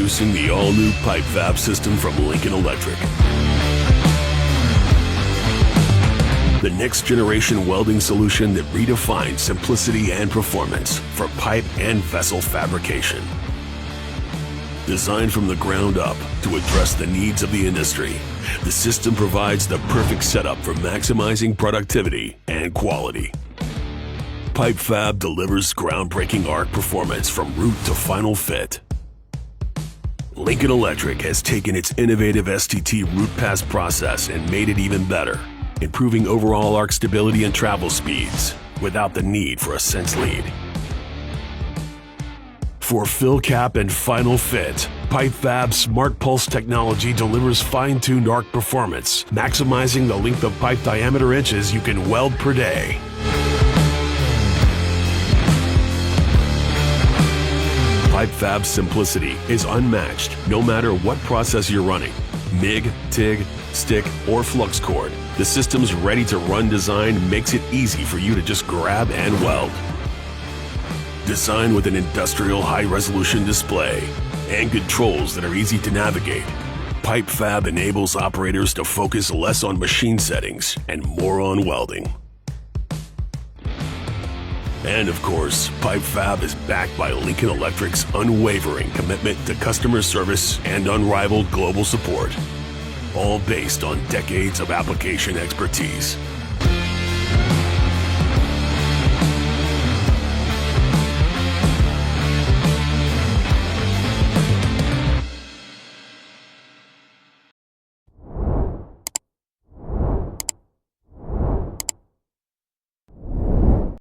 Introducing the all-new PIPEFAB system from Lincoln Electric. The next-generation welding solution that redefines simplicity and performance for pipe and vessel fabrication. Designed from the ground up to address the needs of the industry, the system provides the perfect setup for maximizing productivity and quality. PIPEFAB delivers groundbreaking arc performance from root to final fit. Lincoln Electric has taken its innovative STT root pass process and made it even better, improving overall arc stability and travel speeds without the need for a sense lead. For fill cap and final fit, PIPEFAB Smart Pulse technology delivers fine-tuned arc performance, maximizing the length of pipe diameter inches you can weld per day. PIPEFAB's simplicity is unmatched no matter what process you're running. MIG, TIG, stick, or flux cord, the system's ready-to-run design makes it easy for you to just grab and weld. Designed with an industrial high-resolution display and controls that are easy to navigate, PIPEFAB enables operators to focus less on machine settings and more on welding. And of course, PIPEFAB is backed by Lincoln Electric's unwavering commitment to customer service and unrivaled global support, all based on decades of application expertise.